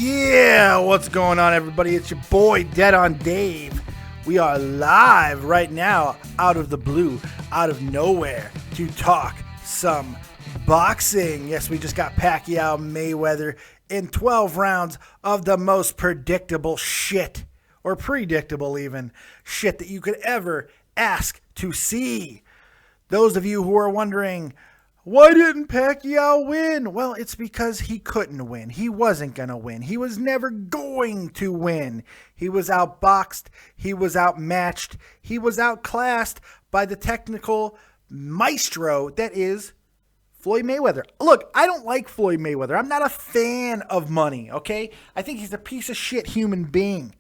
Yeah, what's going on, everybody? It's your boy, Dead on Dave. We are live right now, out of the blue, out of nowhere, to talk some boxing. Yes, we just got Pacquiao Mayweather in 12 rounds of the most predictable shit, or predictable even, shit that you could ever ask to see. Those of you who are wondering, why didn't Pacquiao win? Well, it's because he couldn't win. He wasn't going to win. He was never going to win. He was outboxed. He was outmatched. He was outclassed by the technical maestro that is Floyd Mayweather. Look, I don't like Floyd Mayweather. I'm not a fan of money, okay? I think he's a piece of shit human being.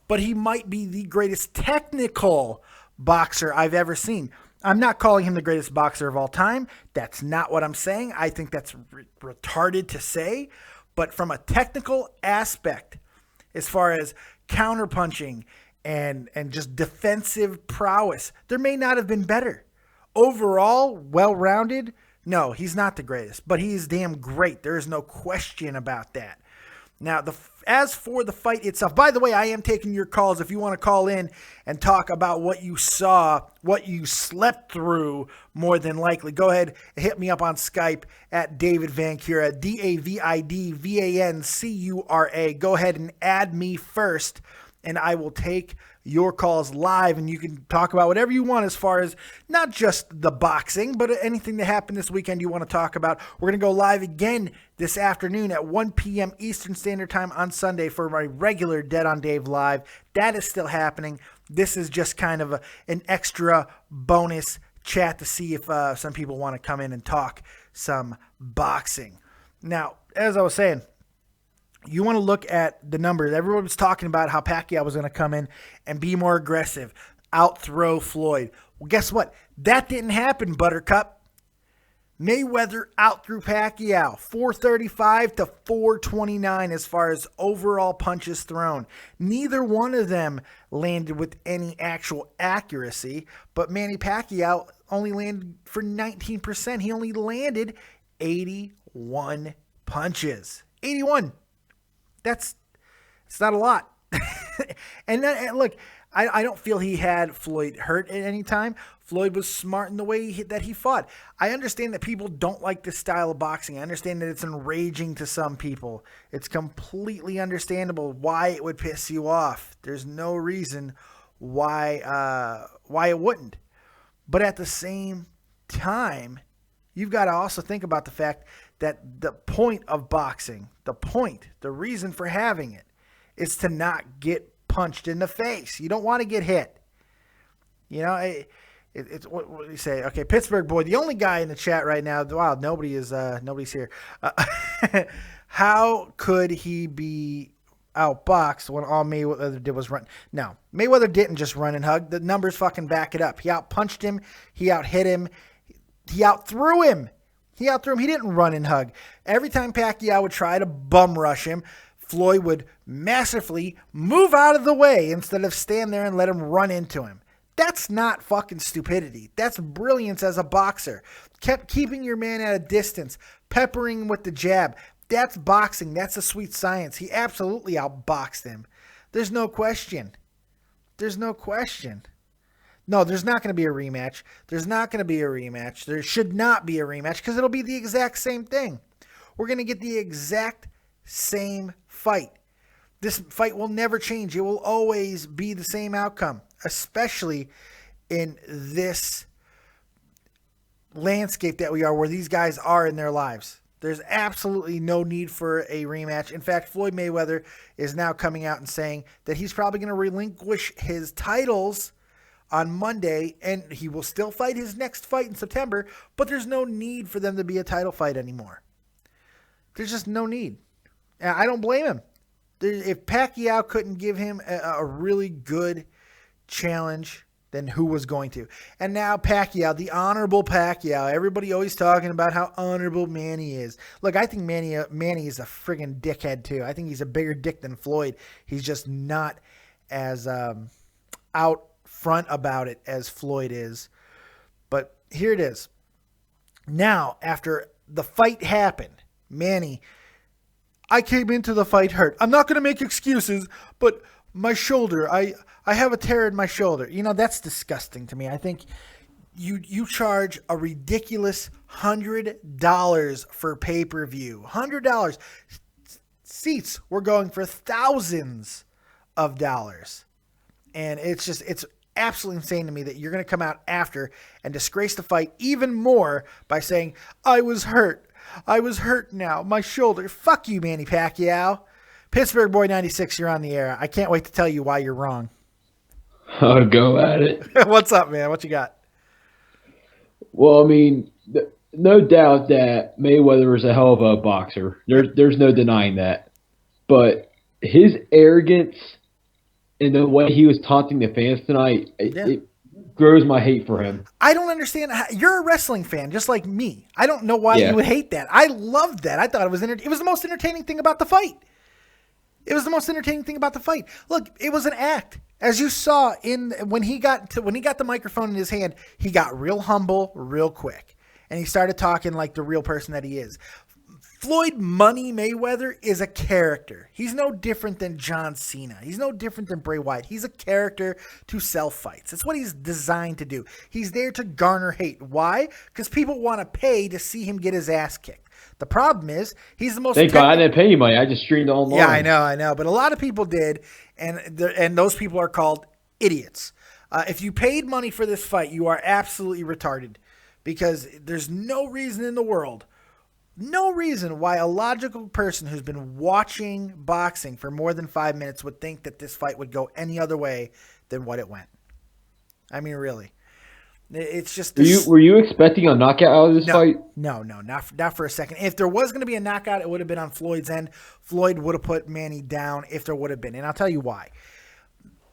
But he might be the greatest technical boxer I've ever seen. I'm not calling him the greatest boxer of all time. That's not what I'm saying. I think that's retarded to say. But from a technical aspect, as far as counterpunching and just defensive prowess, there may not have been better. Overall, well-rounded, no, he's not the greatest. But he is damn great. There is no question about that. Now, as for the fight itself, by the way, I am taking your calls. If you want to call in and talk about what you saw, what you slept through, more than likely, go ahead and hit me up on Skype at davidvancura, davidvancura. Go ahead and add me first, and I will take your calls live, and you can talk about whatever you want as far as not just the boxing, but anything that happened this weekend you want to talk about. We're going to go live again this afternoon at 1 p.m. Eastern Standard Time on Sunday for my regular Dead on Dave live. That is still happening. This is just kind of an extra bonus chat to see if some people want to come in and talk some boxing. Now, as I was saying, you want to look at the numbers. Everyone was talking about how Pacquiao was going to come in and be more aggressive, outthrow Floyd. Well, guess what? That didn't happen, Buttercup. Mayweather outthrew Pacquiao 435 to 429 as far as overall punches thrown. Neither one of them landed with any actual accuracy, but Manny Pacquiao only landed for 19%. He only landed 81 punches. 81. It's not a lot. and look, I don't feel he had Floyd hurt at any time. Floyd was smart in the way that he fought. I understand that people don't like this style of boxing. I understand that it's enraging to some people. It's completely understandable why it would piss you off. There's no reason why it wouldn't. But at the same time, you've got to also think about the fact that the point of boxing, the reason for having it, is to not get punched in the face. You don't want to get hit. You know, it's what do you say? Okay, Pittsburgh boy, the only guy in the chat right now. Wow, nobody's here. How could he be outboxed when all Mayweather did was run? No, Mayweather didn't just run and hug. The numbers fucking back it up. He outpunched him. He outhit him. He outthrew him. He didn't run and hug. Every time Pacquiao would try to bum rush him, Floyd would massively move out of the way instead of stand there and let him run into him. That's not fucking stupidity. That's brilliance as a boxer. Keeping your man at a distance, peppering him with the jab. That's boxing. That's a sweet science. He absolutely outboxed him. There's no question. No, there's not going to be a rematch. There should not be a rematch because it'll be the exact same thing. We're going to get the exact same fight. This fight will never change. It will always be the same outcome, especially in this landscape that we are, where these guys are in their lives. There's absolutely no need for a rematch. In fact, Floyd Mayweather is now coming out and saying that he's probably going to relinquish his titles on Monday, and he will still fight his next fight in September, but there's no need for them to be a title fight anymore. There's just no need. And I don't blame him. If Pacquiao couldn't give him a really good challenge, then who was going to? And now Pacquiao, the honorable Pacquiao. Everybody always talking about how honorable Manny is. Look, I think Manny is a friggin' dickhead too. I think he's a bigger dick than Floyd. He's just not as out front about it as Floyd is. But here it is. Now, after the fight happened, Manny I came into the fight hurt. I'm not going to make excuses, but my shoulder, I have a tear in my shoulder. You know, that's disgusting to me. I think you charge a ridiculous $100 for pay-per-view. $100. Seats were going for thousands of dollars. And it's absolutely insane to me that you're going to come out after and disgrace the fight even more by saying, I was hurt. I was hurt now. My shoulder. Fuck you, Manny Pacquiao. Pittsburgh Boy 96, you're on the air. I can't wait to tell you why you're wrong. Oh, go at it. What's up, man? What you got? Well, I mean, no doubt that Mayweather is a hell of a boxer. There's no denying that. But his arrogance and the way he was taunting the fans tonight, it grows my hate for him. I don't understand. You're a wrestling fan, just like me. I don't know why you would hate that. I loved that. I thought it was it was the most entertaining thing about the fight. It was the most entertaining thing about the fight. Look, it was an act. As you saw when he got the microphone in his hand, he got real humble real quick. And he started talking like the real person that he is. Floyd Money Mayweather is a character. He's no different than John Cena. He's no different than Bray Wyatt. He's a character to sell fights. That's what he's designed to do. He's there to garner hate. Why? Because people want to pay to see him get his ass kicked. The problem is he's the most. Thank God I didn't pay you money. I just streamed online. Yeah, I know. But a lot of people did, and those people are called idiots. If you paid money for this fight, you are absolutely retarded because there's no reason in the world. No reason why a logical person who's been watching boxing for more than 5 minutes would think that this fight would go any other way than what it went. I mean, really. It's just this. Were you expecting a knockout out of this fight? No, not for a second. If there was going to be a knockout, it would have been on Floyd's end. Floyd would have put Manny down if there would have been. And I'll tell you why.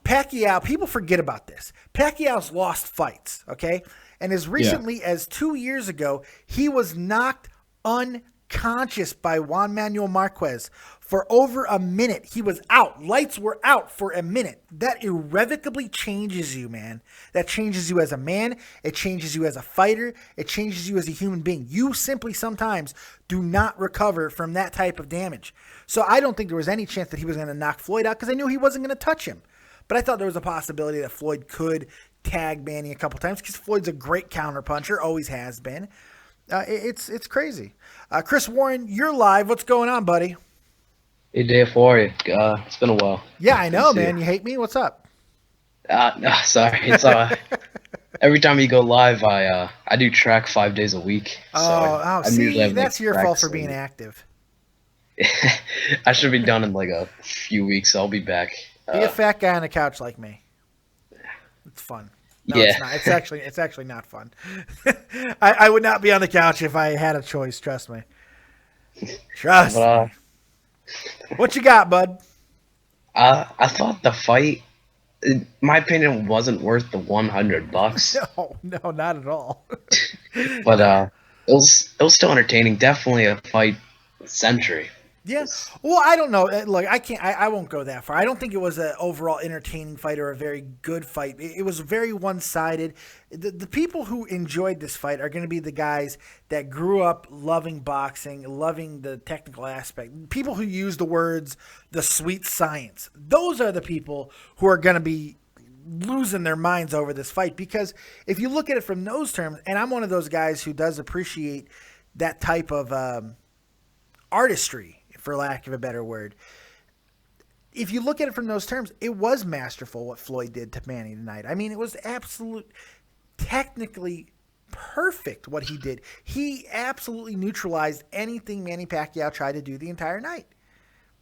Pacquiao, people forget about this. Pacquiao's lost fights, okay? And as recently as 2 years ago, he was knocked unconscious by Juan Manuel Marquez for over a minute. He was out. Lights were out for a minute. That irrevocably changes you, man. That changes you as a man. It changes you as a fighter. It changes you as a human being. You simply sometimes do not recover from that type of damage. So I don't think there was any chance that he was going to knock Floyd out because I knew he wasn't going to touch him. But I thought there was a possibility that Floyd could tag Manny a couple times because Floyd's a great counterpuncher, always has been. It's crazy. Chris Warren, you're live. What's going on, buddy? Hey, Dave, how are you? It's been a while. Yeah, I know, man. You hate me? What's up? No, sorry. It's every time you go live, I do track 5 days a week. See, that's your fault for being active. I should be done in like a few weeks. So I'll be back. Be a fat guy on the couch like me. It's fun. No, yeah. It's not. It's actually not fun. I would not be on the couch if I had a choice. Trust me. Trust me. What you got, bud? I thought the fight, in my opinion, wasn't worth the $100. No, not at all. But it was still entertaining. Definitely a fight century. Yeah. Well, I don't know. Look, I won't go that far. I don't think it was an overall entertaining fight or a very good fight. It was very one-sided. The people who enjoyed this fight are going to be the guys that grew up loving boxing, loving the technical aspect. People who use the words, the sweet science. Those are the people who are going to be losing their minds over this fight because if you look at it from those terms, and I'm one of those guys who does appreciate that type of artistry, for lack of a better word. If you look at it from those terms, it was masterful what Floyd did to Manny tonight. I mean, it was technically perfect what he did. He absolutely neutralized anything Manny Pacquiao tried to do the entire night.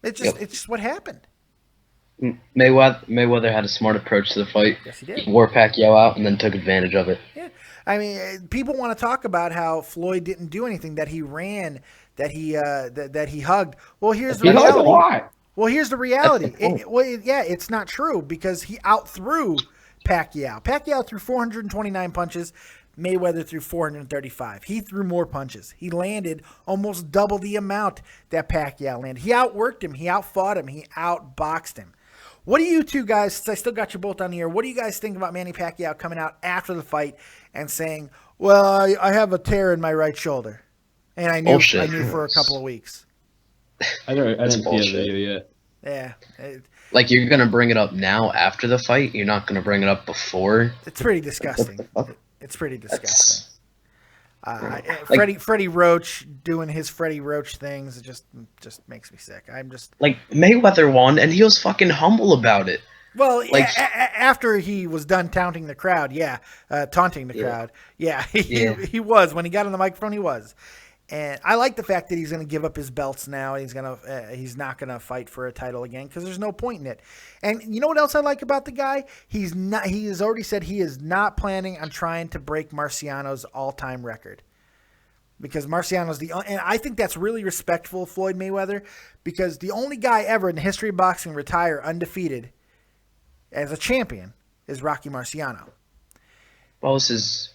It's just what happened. Mayweather had a smart approach to the fight. Yes, he did. He wore Pacquiao out and then took advantage of it. Yeah. I mean, people want to talk about how Floyd didn't do anything, that he ran, that he hugged. Well, here's the reality. Well, here's the reality. It's not true because he outthrew Pacquiao. Pacquiao threw 429 punches. Mayweather threw 435. He threw more punches. He landed almost double the amount that Pacquiao landed. He outworked him. He outfought him. He outboxed him. What do you two guys, since I still got you both on the air, what do you guys think about Manny Pacquiao coming out after the fight and saying, well, I have a tear in my right shoulder, and I knew for a couple of weeks? I didn't see that bullshit. video yet. Yeah, Like, you're gonna bring it up now after the fight. You're not gonna bring it up before. it's pretty disgusting. What the fuck? It's pretty disgusting. Like- Freddie Roach doing his Freddie Roach things, it just makes me sick. I'm just Like, Mayweather won, and he was fucking humble about it. well, Like- after he was done taunting the crowd, taunting the crowd, he was when he got on the microphone, he was. And I like the fact that he's going to give up his belts now. He's not going to fight for a title again because there's no point in it. And you know what else I like about the guy? He has already said he is not planning on trying to break Marciano's all-time record. Because Marciano's and I think that's really respectful of Floyd Mayweather, because the only guy ever in the history of boxing retire undefeated as a champion is Rocky Marciano. What was his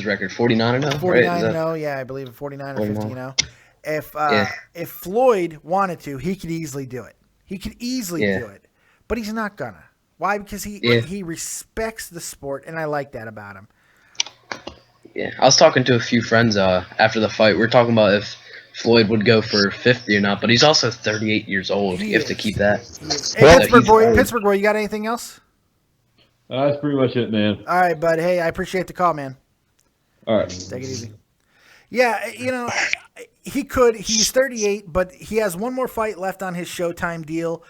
record? 49-0? 49-0, yeah, I believe 49 or 50-0. If Floyd wanted to, he could easily do it. He could easily do it. But he's not gonna. Why? Because he respects the sport, and I like that about him. Yeah, I was talking to a few friends after the fight. We were talking about if Floyd would go for 50 or not, but he's also 38 years old. You have to keep that. Hey, Pittsburgh boy, you got anything else? That's pretty much it, man. All right, bud. Hey, I appreciate the call, man. All right. Take it easy. Yeah, he's 38, but he has one more fight left on his Showtime deal.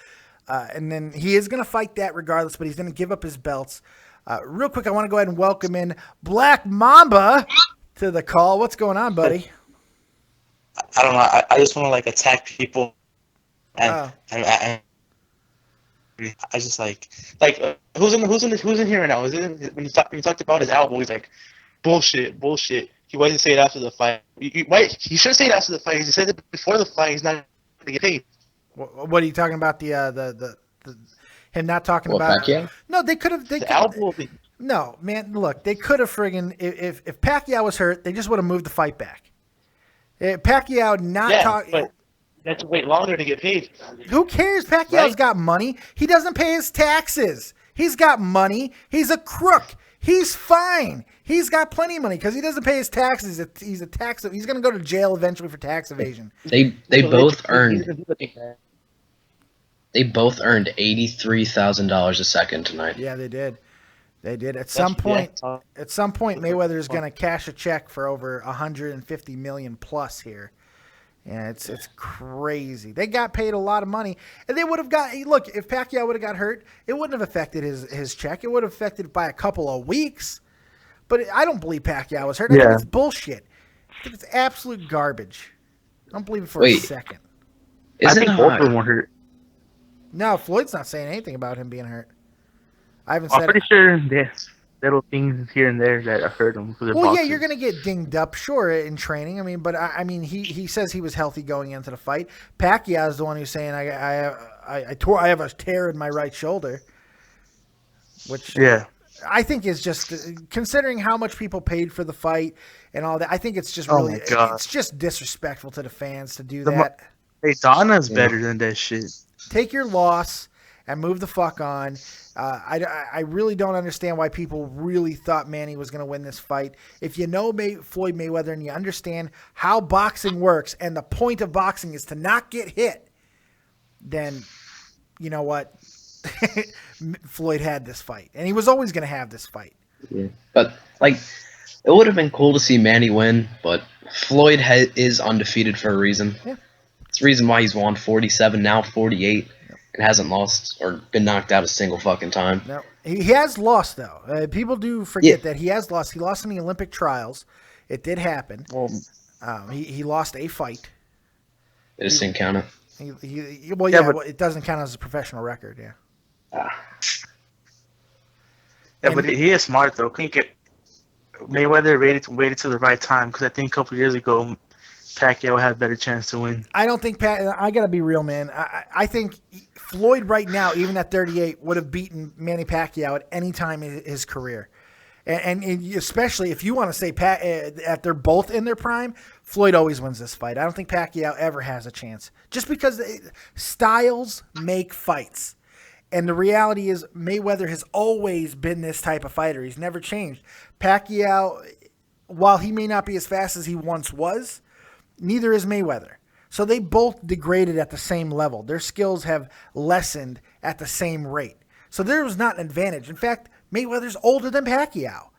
And then he is going to fight that regardless, but he's going to give up his belts. Real quick, I want to go ahead and welcome in Black Mamba to the call. What's going on, buddy? I don't know. I just want to attack people, and I just who's in here right now? Is it when you talked about his album? He's like, bullshit. He wasn't saying it after the fight. He should say it after the fight. He said it before the fight. He's not going to get paid. What are you talking about? The him not talking about? Pacquiao? No, they could have. The album. No, man. Look, they could have friggin' if Pacquiao was hurt, they just would have moved the fight back. Pacquiao not talking. But you have to wait longer to get paid. Who cares? Pacquiao's got money. He doesn't pay his taxes. He's got money. He's a crook. He's fine. He's got plenty of money because he doesn't pay his taxes. He's a tax. He's going to go to jail eventually for tax evasion. They both earned $83,000 a second tonight. Yeah, they did. They did. At some point, Mayweather is going to cash a check for over 150 million plus here. Yeah, it's crazy. They got paid a lot of money, and they would have got. Look, if Pacquiao would have got hurt, it wouldn't have affected his check. It would have affected it by a couple of weeks. But I don't believe Pacquiao was hurt. I think it's bullshit. I think it's absolute garbage. I don't believe it for a second. I think both of them were hurt. No, Floyd's not saying anything about him being hurt. I'm pretty sure there's little things here and there that hurt him. Well, yeah, you're going to get dinged up, sure, in training. I mean, but he says he was healthy going into the fight. Pacquiao is the one who's saying I have a tear in my right shoulder, which I think is just considering how much people paid for the fight and all that. I think it's just really it's just disrespectful to the fans to do that. Hey, Donna's better than that shit. Take your loss and move the fuck on. I really don't understand why people really thought Manny was going to win this fight. If you know Floyd Mayweather and you understand how boxing works and the point of boxing is to not get hit, then you know what? Floyd had this fight, and he was always going to have this fight. Yeah. But, it would have been cool to see Manny win, but Floyd is undefeated for a reason. Yeah. It's the reason why he's won 47, now 48. And hasn't lost or been knocked out a single fucking time. No, he has lost though. People do forget that he has lost. He lost in the Olympic trials. It did happen. Well, he lost a fight. It just didn't count it. It doesn't count as a professional record. Yeah. But he is smart though. Couldn't get Mayweather waited till the right time because I think a couple of years ago Pacquiao had a better chance to win. I don't think I got to be real, man. I think Floyd right now, even at 38, would have beaten Manny Pacquiao at any time in his career. And especially if you want to say they're both in their prime, Floyd always wins this fight. I don't think Pacquiao ever has a chance. Just because styles make fights. And the reality is Mayweather has always been this type of fighter. He's never changed. Pacquiao, while he may not be as fast as he once was, neither is Mayweather. So they both degraded at the same level. Their skills have lessened at the same rate. So there was not an advantage. In fact, Mayweather's older than Pacquiao.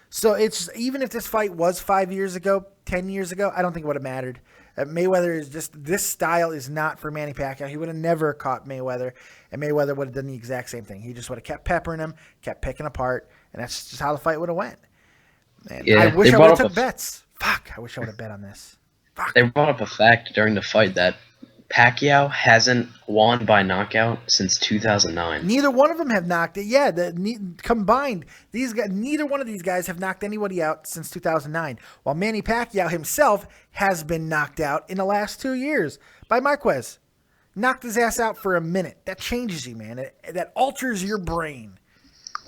So it's even if this fight was 5 years ago, 10 years ago, I don't think it would have mattered. Mayweather is just, this style is not for Manny Pacquiao. He would have never caught Mayweather, and Mayweather would have done the exact same thing. He just would have kept peppering him, kept picking apart, and that's just how the fight would have went. And Yeah, I wish they I would brought have up took bets. Fuck, I wish I would have bet on this. Fuck. They brought up a fact during the fight that Pacquiao hasn't won by knockout since 2009. Neither one of them have knocked it. Yeah, combined, these guys, neither one of these guys have knocked anybody out since 2009. While Manny Pacquiao himself has been knocked out in the last 2 years by Marquez. Knocked his ass out for a minute. That changes you, man. That alters your brain.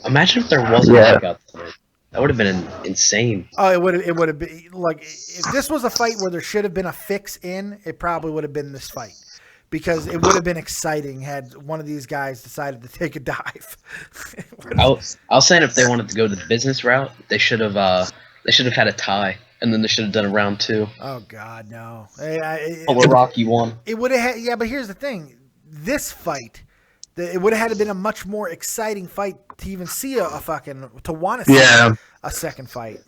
Imagine if there wasn't a knockout tonight. That would have been insane. Oh, it would have been like if this was a fight where there should have been a fix in, it probably would have been this fight. Because it would have been exciting had one of these guys decided to take a dive. I was saying if they wanted to go the business route, they should have had a tie, and then they should have done a round 2. Oh God, no! Where Rocky won. It would have had, yeah, but here's the thing: this fight, it would have had to been a much more exciting fight to even see a fucking to want to see a second fight.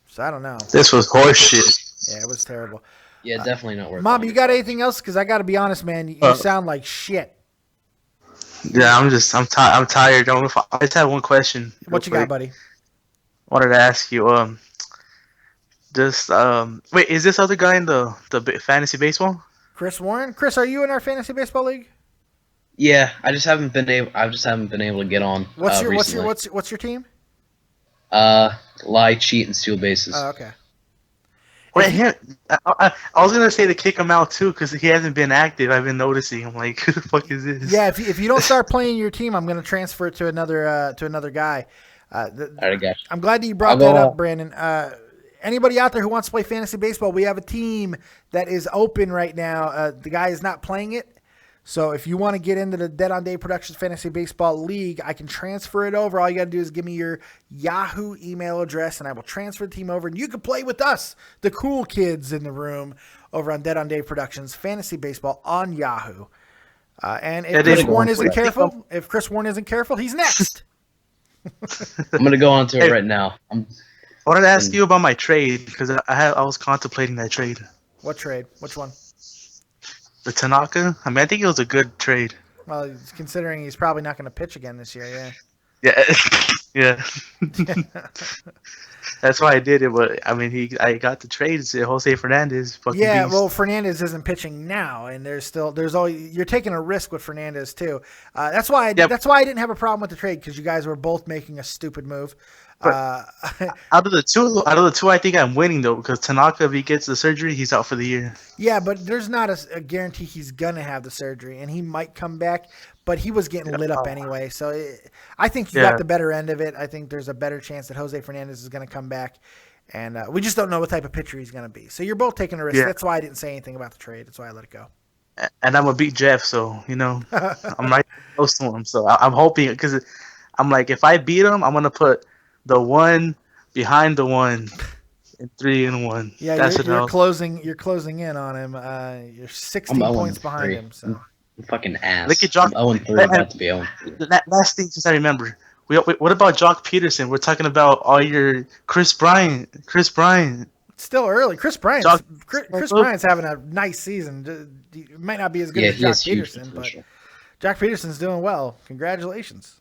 So I don't know. This was horseshit. Yeah, it was terrible. Yeah, definitely not worth it. Mom, you got anything else? Because I got to be honest, man, you sound like shit. Yeah, I'm tired. I just have one question. What you got, buddy? Wanted to ask you, wait, is this other guy in the fantasy baseball? Chris Warren? Chris, are you in our fantasy baseball league? Yeah, I just haven't been able to get on. What's your team? Lie, cheat, and steal bases. Oh, okay. Wait, I was gonna say to kick him out too because he hasn't been active. I've been noticing. I'm like, who the fuck is this? Yeah, if you don't start playing your team, I'm gonna transfer it to another guy. All right, gotcha. I'm glad that you brought that up, Brandon. Anybody out there who wants to play fantasy baseball, we have a team that is open right now. The guy is not playing it. So if you want to get into the Dead on Dave Productions Fantasy Baseball League, I can transfer it over. All you got to do is give me your Yahoo email address, and I will transfer the team over, and you can play with us, the cool kids in the room, over on Dead on Dave Productions Fantasy Baseball on Yahoo. And if Chris Warren isn't careful, he's next. I'm gonna go on to it right now. I wanted to ask you about my trade because I was contemplating that trade. What trade? Which one? The Tanaka? I mean, I think it was a good trade. Well, considering he's probably not going to pitch again this year, yeah. Yeah. That's why I did it, but I mean, I got the trade. It's Jose Fernandez. Yeah, beast. well, Fernandez isn't pitching now, and there's always, you're taking a risk with Fernandez too. That's why I didn't have a problem with the trade because you guys were both making a stupid move. Out of the two, I think I'm winning though because Tanaka, if he gets the surgery, he's out for the year. Yeah, but there's not a guarantee he's gonna have the surgery, and he might come back. But he was getting lit up anyway, so I think you got the better end of it. I think there's a better chance that Jose Fernandez is going to come back, and we just don't know what type of pitcher he's going to be. So you're both taking a risk. Yeah. That's why I didn't say anything about the trade. That's why I let it go. And I'm gonna beat Jeff, so I'm right close to him. So I'm hoping because I'm like, if I beat him, I'm gonna put the one behind the one. And 3-1. Yeah, that's you're closing in on him. You're 16 points behind him. So. Fucking ass. Look at Jock. I'm 0-3 about to be 0-3. That last thing, since I remember, what about Jock Peterson? We're talking about all your Chris Bryant. It's still early. Chris Bryant's having a nice season. He might not be as good as Jock Peterson, but Jock Peterson's doing well. Congratulations.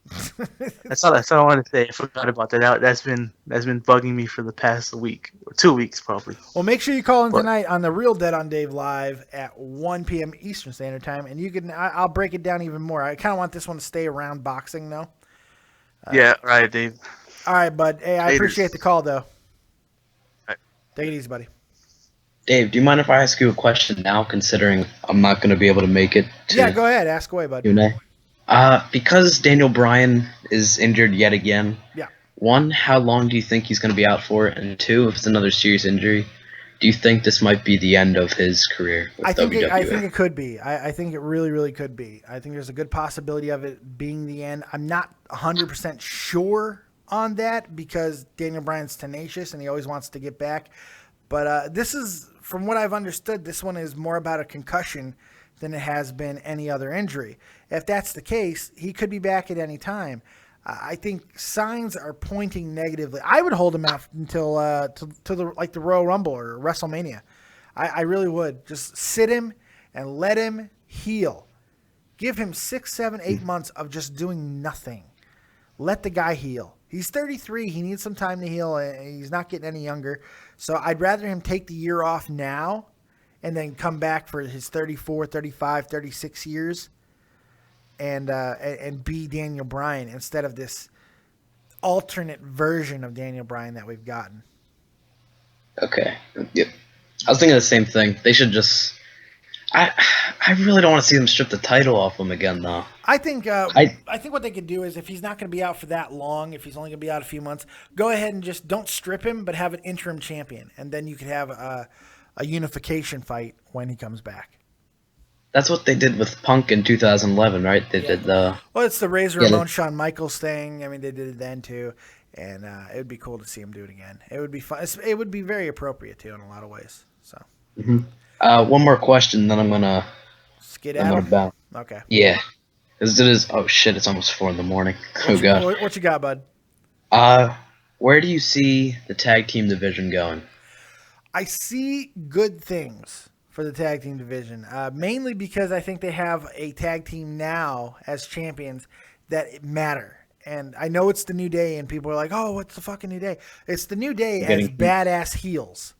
That's all I wanted to say. I forgot about that. That's been bugging me for the past week or 2 weeks probably. Well, make sure you call in tonight on the Real Dead on Dave live at 1 p.m. Eastern Standard Time, and you can. I'll break it down even more. I kind of want this one to stay around boxing, though. Yeah, right, Dave. All right, bud. Hey, I appreciate the call, though. Right. Take it easy, buddy. Dave, do you mind if I ask you a question now, considering I'm not going to be able to make it? Yeah, go ahead. Ask away, bud. Because Daniel Bryan is injured yet again. Yeah. One, how long do you think he's going to be out for? And two, if it's another serious injury, do you think this might be the end of his career with WWE? I think it could be. I think it really, really could be. I think there's a good possibility of it being the end. I'm not 100% sure on that because Daniel Bryan's tenacious and he always wants to get back. But this is from what I've understood, this one is more about a concussion than it has been any other injury. If that's the case, he could be back at any time. I think signs are pointing negatively. I would hold him out until to the Royal Rumble or WrestleMania. I really would. Just sit him and let him heal. Give him 6, 7, 8 months of just doing nothing. Let the guy heal. He's 33. He needs some time to heal. He's not getting any younger. So I'd rather him take the year off now and then come back for his 34, 35, 36 years and be Daniel Bryan instead of this alternate version of Daniel Bryan that we've gotten. Okay. Yep. I was thinking the same thing. They should just. I really don't want to see them strip the title off him again, though. I think what they could do is if he's not going to be out for that long, if he's only going to be out a few months, go ahead and just don't strip him, but have an interim champion, and then you could have a unification fight when he comes back. That's what they did with Punk in 2011, right? They did the. Well, it's the Razor Ramon Shawn Michaels thing. I mean, they did it then too, and it would be cool to see him do it again. It would be fun. It would be very appropriate too in a lot of ways. So. Mm-hmm. One more question, then I'm gonna bounce. Okay. Yeah, because it is. Oh shit! It's almost 4 a.m. Oh god. What you got, bud? Where do you see the tag team division going? I see good things for the tag team division, mainly because I think they have a tag team now as champions that matter. And I know it's the New Day, and people are like, "Oh, what's the fucking New Day?" It's the New Day as badass heels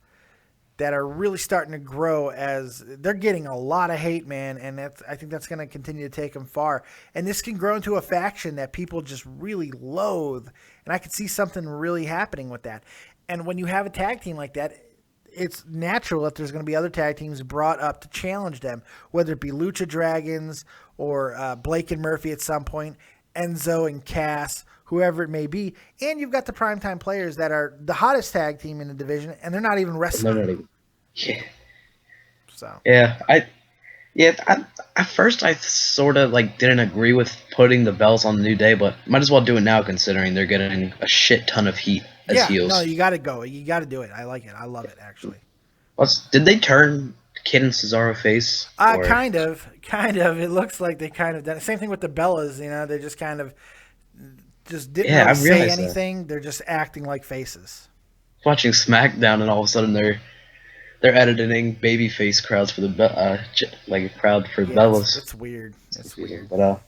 that are really starting to grow as they're getting a lot of hate, man. And I think that's going to continue to take them far. And this can grow into a faction that people just really loathe. And I could see something really happening with that. And when you have a tag team like that, it's natural that there's going to be other tag teams brought up to challenge them, whether it be Lucha Dragons or Blake and Murphy at some point, Enzo and Cass, whoever it may be. And you've got the primetime players that are the hottest tag team in the division, and they're not even wrestling. Yeah. So. Yeah, at first I sort of didn't agree with putting the belts on the New Day, but might as well do it now considering they're getting a shit ton of heat as heels. No, you got to go. You got to do it. I like it. I love it, actually. Did they turn Kid and Cesaro face? Kind of. It looks like they kind of done it. Same thing with the Bellas. They just kind of didn't really say anything. That. They're just acting like faces. Watching SmackDown, and all of a sudden they're editing babyface crowds for the crowd for Bellas. It's weird. It's weird. But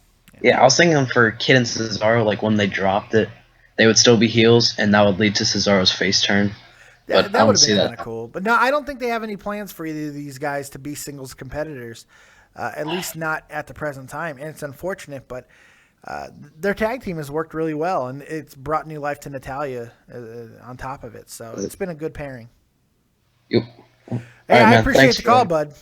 I was thinking for Kid and Cesaro, when they dropped it, they would still be heels, and that would lead to Cesaro's face turn. That would have been kind of cool. But no, I don't think they have any plans for either of these guys to be singles competitors, at least not at the present time. And it's unfortunate, but their tag team has worked really well, and it's brought new life to Natalya on top of it. So it's been a good pairing. Yep. Hey, I appreciate the call, bud.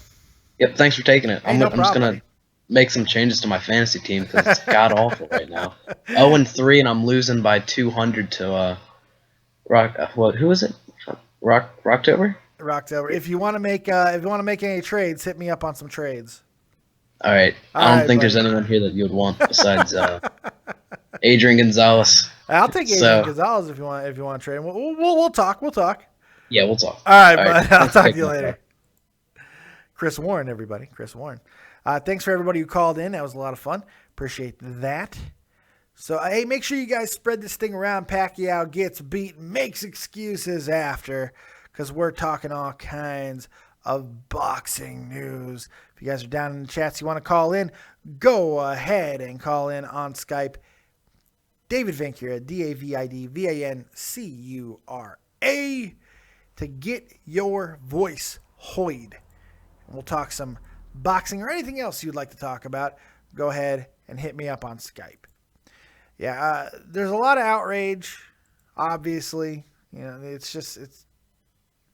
Yep, thanks for taking it. Hey, I'm just going to make some changes to my fantasy team because it's god-awful right now. 0-3, and I'm losing by 200 to who is it? Rocktober? Rocktober. If you want to make any trades, hit me up on some trades. All right. I don't think there's anyone here that you would want besides Adrian Gonzalez. I'll take Adrian Gonzalez if you want to trade. We'll talk. We'll talk. Yeah, we'll talk. All right, bud. I'll talk to you later. Chris Warren, everybody. Chris Warren. Thanks for everybody who called in. That was a lot of fun. Appreciate that. So, hey, make sure you guys spread this thing around. Pacquiao gets beat, makes excuses after, because we're talking all kinds of boxing news. If you guys are down in the chats, you want to call in, go ahead and call in on Skype. David Vancura, DavidVancura, to get your voice hoid. We'll talk some boxing or anything else you'd like to talk about. Go ahead and hit me up on Skype. Yeah, there's a lot of outrage, obviously.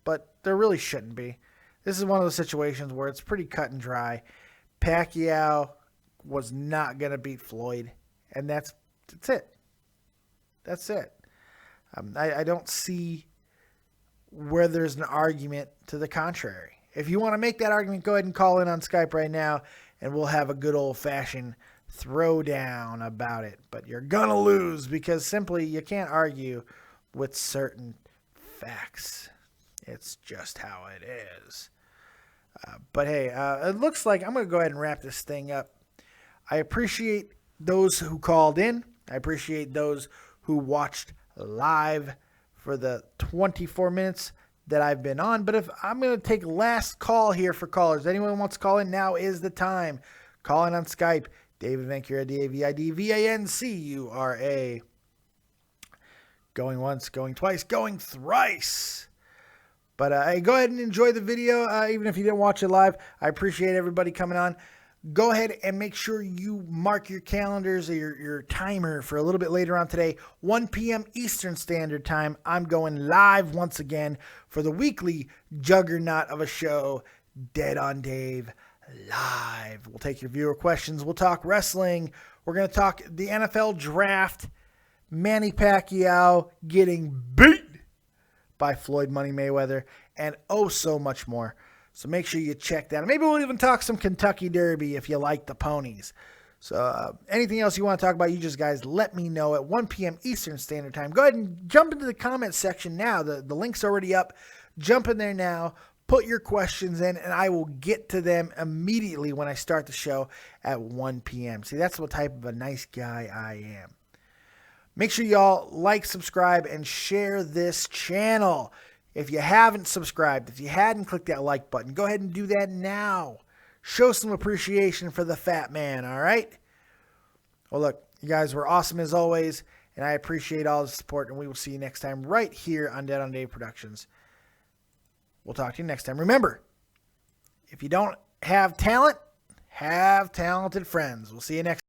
But there really shouldn't be. This is one of those situations where it's pretty cut and dry. Pacquiao was not going to beat Floyd, and that's it. That's it. I don't see where there's an argument to the contrary. If you want to make that argument, go ahead and call in on Skype right now, and we'll have a good old-fashioned throwdown about it. But you're going to lose because simply you can't argue with certain facts. It's just how it is. But hey, it looks like I'm going to go ahead and wrap this thing up. I appreciate those who called in. I appreciate those who watched live for the 24 minutes that I've been on. But if I'm going to take last call here for callers, anyone wants to call in, now is the time. Call in on Skype. David Vancura, DAVIDVANCURA. Going once, going twice, going thrice. But go ahead and enjoy the video, even if you didn't watch it live. I appreciate everybody coming on. Go ahead and make sure you mark your calendars or your timer for a little bit later on today, 1 p.m. Eastern Standard Time. I'm going live once again for the weekly juggernaut of a show, Dead on Dave Live. We'll take your viewer questions. We'll talk wrestling. We're going to talk the NFL draft, Manny Pacquiao getting beat by Floyd Money Mayweather, and oh so much more. So make sure you check that. Maybe we'll even talk some Kentucky Derby if you like the ponies. So anything else you want to talk about, you just guys let me know at 1 p.m. Eastern Standard Time. Go ahead and jump into the comment section now. The link's already up. Jump in there now. Put your questions in, and I will get to them immediately when I start the show at 1 p.m. See, that's what type of a nice guy I am. Make sure y'all like, subscribe, and share this channel. If you haven't subscribed, if you hadn't clicked that like button, go ahead and do that now. Show some appreciation for the fat man, all right? Well, look, you guys were awesome as always, and I appreciate all the support, and we will see you next time right here on Dead on Dave Productions. We'll talk to you next time. Remember, if you don't have talent, have talented friends. We'll see you next time.